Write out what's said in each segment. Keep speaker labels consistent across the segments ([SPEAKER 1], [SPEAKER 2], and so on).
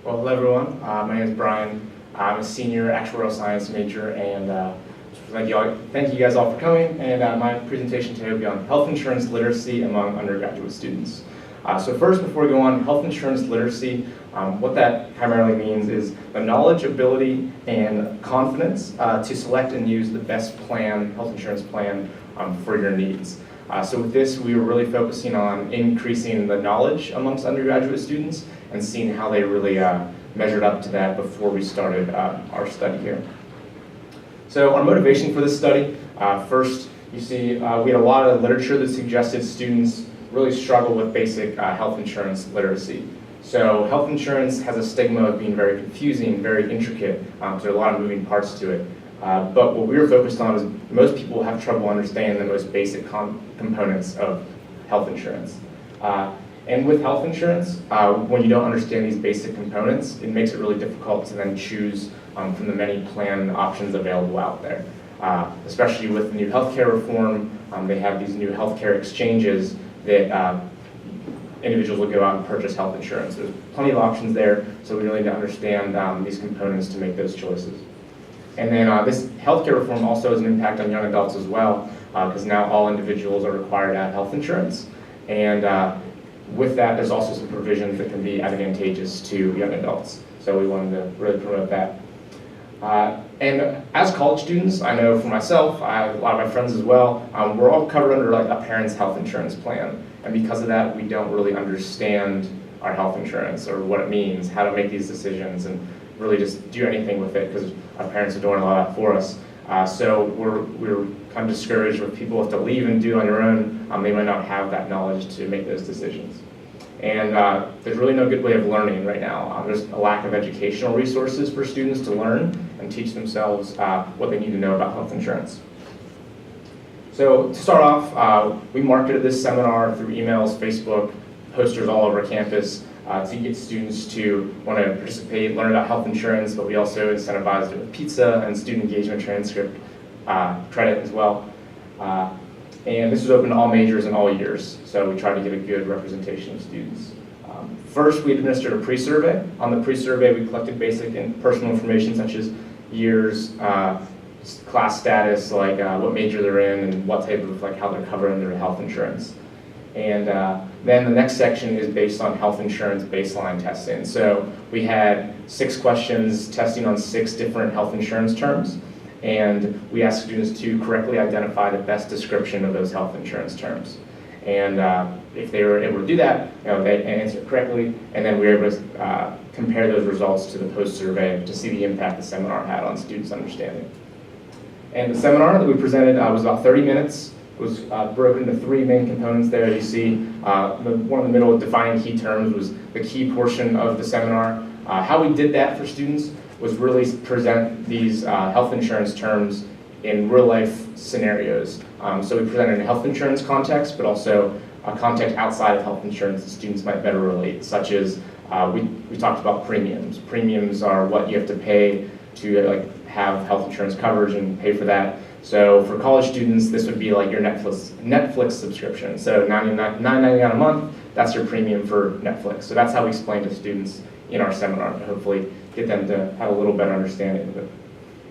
[SPEAKER 1] Well, hello everyone. My name is Brian. I'm a senior actuarial science major, and thank you guys all for coming. And my presentation today will be on health insurance literacy among undergraduate students. So first, before we go on, health insurance literacy, what that primarily means is the knowledge, ability, and confidence to select and use the best plan, health insurance plan for your needs. So with this, we were really focusing on increasing the knowledge amongst undergraduate students and seeing how they really measured up to that before we started our study here. So our motivation for this study, first, you see we had a lot of literature that suggested students really struggle with basic health insurance literacy. So health insurance has a stigma of being very confusing, very intricate, so there are a lot of moving parts to it. But what we were focused on is most people have trouble understanding the most basic components of health insurance. And with health insurance, when you don't understand these basic components, it makes it really difficult to then choose from the many plan options available out there. Especially with the new healthcare reform, they have these new healthcare exchanges that individuals will go out and purchase health insurance. There's plenty of options there, so we really need to understand these components to make those choices. And then this healthcare reform also has an impact on young adults as well, because now all individuals are required to have health insurance. And with that, there's also some provisions that can be advantageous to young adults. So we wanted to really promote that. And as college students, I know for myself, I have a lot of my friends as well, we're all covered under like a parent's health insurance plan. And because of that, we don't really understand our health insurance or what it means, how to make these decisions, and really just do anything with it because our parents are doing a lot of that for us. So we're kind of discouraged when people have to leave and do it on their own. They might not have that knowledge to make those decisions. And there's really no good way of learning right now. There's a lack of educational resources for students to learn and teach themselves what they need to know about health insurance. So to start off, we marketed this seminar through emails, Facebook, posters all over campus to get students to want to participate, learn about health insurance, but we also incentivized it with pizza and student engagement transcript credit as well. And this was open to all majors and all years, so we tried to get a good representation of students. First, we administered a pre-survey. On the pre-survey, we collected basic and personal information such as years, class status, like what major they're in, and what type of, like how they're covered under health insurance. And then the next section is based on health insurance baseline testing. So we had 6 questions testing on 6 different health insurance terms. And we asked students to correctly identify the best description of those health insurance terms. And if they were able to do that, they answered correctly, and then we were able to compare those results to the post-survey to see the impact the seminar had on students' understanding. And the seminar that we presented was about 30 minutes. It was broken into 3 main components there. You see the one in the middle, defining key terms, was the key portion of the seminar. How we did that for students was really present these health insurance terms in real life scenarios. So we presented in a health insurance context, but also a context outside of health insurance that students might better relate, such as we talked about premiums. Premiums are what you have to pay to have health insurance coverage and pay for that. So for college students, this would be like your Netflix subscription. So $9.99 a month, that's your premium for Netflix. So that's how we explain to students in our seminar to hopefully get them to have a little better understanding of it.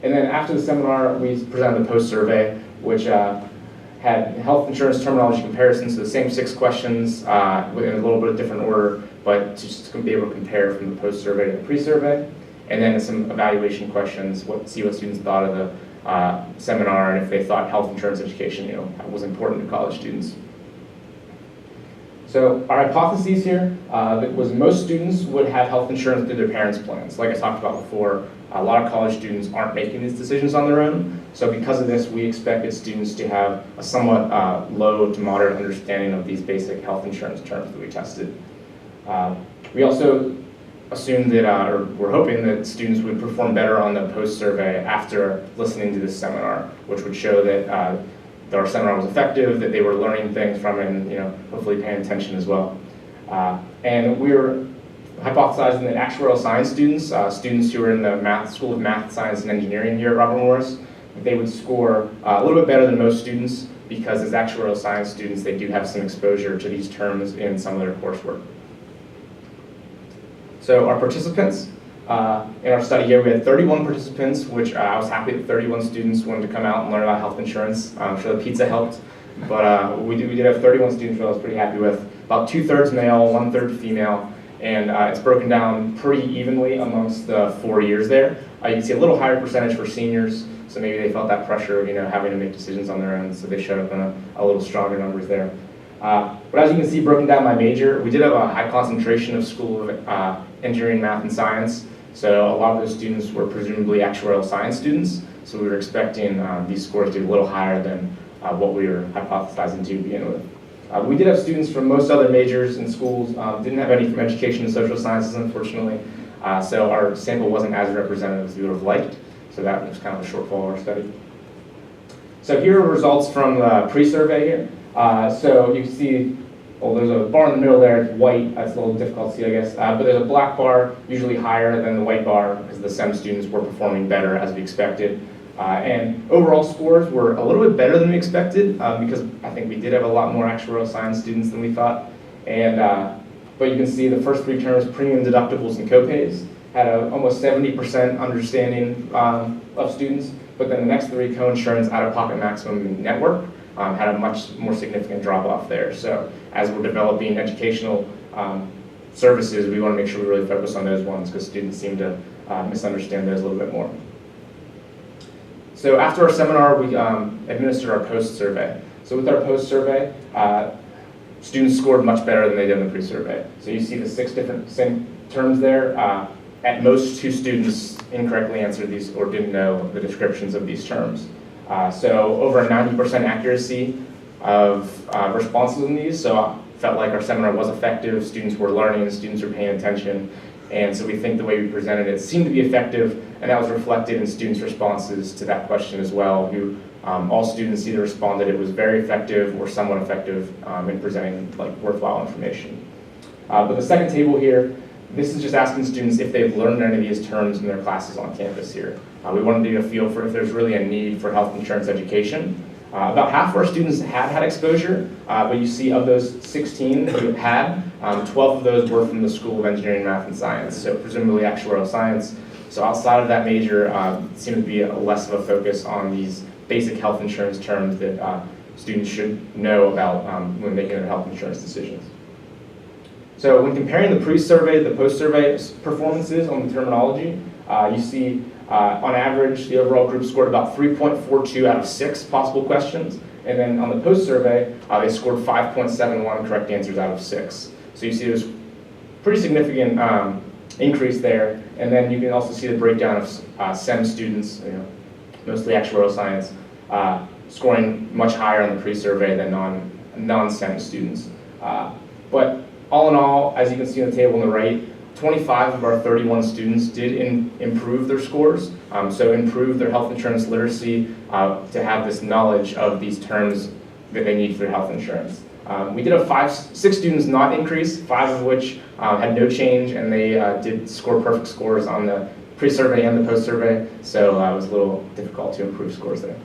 [SPEAKER 1] And then after the seminar, we presented the post-survey, which had health insurance terminology comparisons, so the same 6 questions in a little bit of different order, but to just be able to compare from the post-survey to the pre-survey. And then some evaluation questions, see what students thought of the seminar and if they thought health insurance education was important to college students. So our hypotheses here was most students would have health insurance through their parents' plans. Like I talked about before, a lot of college students aren't making these decisions on their own. So because of this, we expected students to have a somewhat low to moderate understanding of these basic health insurance terms that we tested. We also assumed that, or we're hoping that students would perform better on the post-survey after listening to this seminar, which would show that our seminar was effective, that they were learning things from it, and hopefully paying attention as well. And we were hypothesizing that actuarial science students, students who are in the School of Math, Science, and Engineering here at Robert Morris, they would score a little bit better than most students because as actuarial science students, they do have some exposure to these terms in some of their coursework. So our participants, in our study here, we had 31 participants, which I was happy that 31 students wanted to come out and learn about health insurance. I'm sure the pizza helped, but we did have 31 students, which I was pretty happy with. About 2/3 male, 1/3 female, and it's broken down pretty evenly amongst the 4 years there. You can see a little higher percentage for seniors, so maybe they felt that pressure of having to make decisions on their own, so they showed up in a little stronger numbers there. But as you can see, broken down by major, we did have a high concentration of School of Engineering, Math, and Science. So a lot of those students were presumably actuarial science students. So we were expecting these scores to be a little higher than what we were hypothesizing to begin with. We did have students from most other majors and schools. Didn't have any from education and social sciences, unfortunately. So our sample wasn't as representative as we would have liked. So that was kind of a shortfall in our study. So here are results from the pre-survey here. So you can see, well, there's a bar in the middle there, it's white, that's a little difficult to see, I guess. But there's a black bar, usually higher than the white bar, because the SEM students were performing better as we expected. And overall scores were a little bit better than we expected, because I think we did have a lot more actuarial science students than we thought. And, but you can see the first 3 terms, premium deductibles and copays, had a almost 70% understanding of students, but then the next 3, coinsurance, out-of-pocket maximum, and network, had a much more significant drop-off there. So as we're developing educational services, we want to make sure we really focus on those ones, because students seem to misunderstand those a little bit more. So after our seminar, we administered our post-survey. So with our post-survey, students scored much better than they did in the pre-survey. So you see the 6 different same terms there. At most, 2 students incorrectly answered these or didn't know the descriptions of these terms. So over a 90% accuracy of responses in these, so I felt like our seminar was effective, students were learning, students were paying attention, and so we think the way we presented it seemed to be effective, and that was reflected in students' responses to that question as well, who all students either responded it was very effective or somewhat effective in presenting worthwhile information. But the second table here, this is just asking students if they've learned any of these terms in their classes on campus here. We wanted to get a feel for if there's really a need for health insurance education. About half of our students had exposure, but you see of those 16 who had, 12 of those were from the School of Engineering, Math, and Science, so presumably actuarial science. So outside of that major, seemed to be less of a focus on these basic health insurance terms that students should know about when making their health insurance decisions. So when comparing the pre-survey to the post-survey performances on the terminology, you see on average the overall group scored about 3.42 out of 6 possible questions, and then on the post-survey they scored 5.71 correct answers out of 6. So you see there's pretty significant increase there, and then you can also see the breakdown of SEM students, mostly actuarial science, scoring much higher on the pre-survey than non-SEM students. But all in all, as you can see on the table on the right, 25 of our 31 students did improve their scores, so improve their health insurance literacy to have this knowledge of these terms that they need for their health insurance. We did have 6 students not increase, 5 of which had no change, and they did score perfect scores on the pre-survey and the post-survey, so it was a little difficult to improve scores there.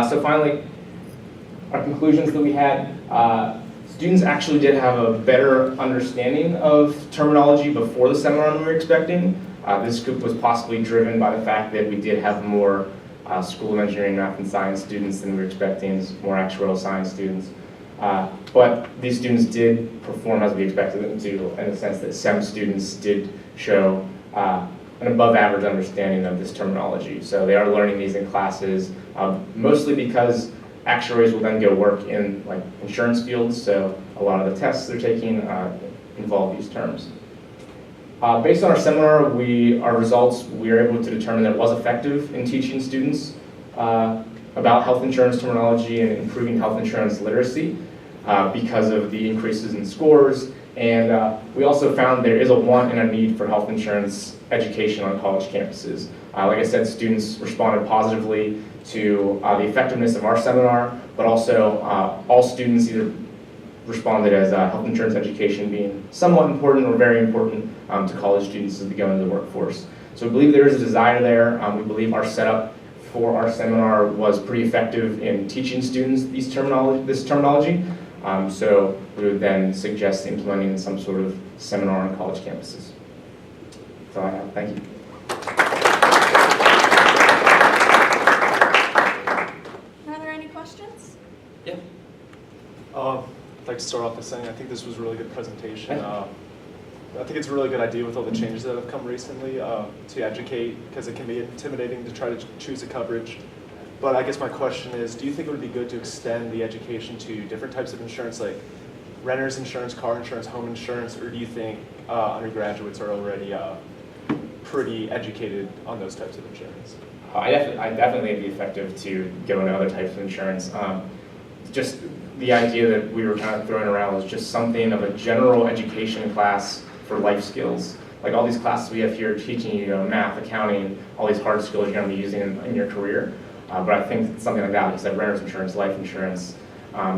[SPEAKER 1] So finally, our conclusions that we had. Students actually did have a better understanding of terminology before the seminar than we were expecting. This was possibly driven by the fact that we did have more School of Engineering, Math, and Science students than we were expecting, more actuarial science students. But these students did perform as we expected them to, in the sense that SEM students did show an above average understanding of this terminology. So they are learning these in classes, mostly because actuaries will then go work in insurance fields, so a lot of the tests they're taking involve these terms. Based on our seminar, our results, we were able to determine that it was effective in teaching students about health insurance terminology and improving health insurance literacy because of the increases in scores. And we also found there is a want and a need for health insurance education on college campuses. Like I said, students responded positively to the effectiveness of our seminar, but also all students either responded as health insurance education being somewhat important or very important to college students as they go into the workforce. So we believe there is a desire there. We believe our setup for our seminar was pretty effective in teaching students this terminology. So we would then suggest implementing some sort of seminar on college campuses. That's all I have. Thank you.
[SPEAKER 2] Are there any questions?
[SPEAKER 3] Yeah.
[SPEAKER 4] I'd like to start off by saying I think this was a really good presentation. I think it's a really good idea with all the changes that have come recently to educate, because it can be intimidating to try to choose a coverage. But I guess my question is, do you think it would be good to extend the education to different types of insurance, like renter's insurance, car insurance, home insurance, or do you think undergraduates are already pretty educated on those types of insurance?
[SPEAKER 1] I definitely think it'd be effective to go into other types of insurance. Just the idea that we were kind of throwing around was just something of a general education class for life skills. Like all these classes we have here teaching you math, accounting, all these hard skills you're going to be using in your career. But I think something like that, like I said, renter's insurance, life insurance,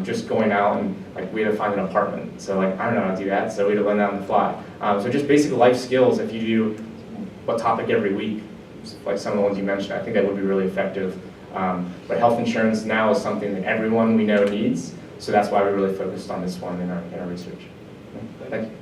[SPEAKER 1] just going out and like we had to find an apartment. So like I don't know how to do that, so we had to learn that on the fly. So just basic life skills. If you do a topic every week, like some of the ones you mentioned, I think that would be really effective. But health insurance now is something that everyone we know needs, so that's why we really focused on this one in our research. Thank you.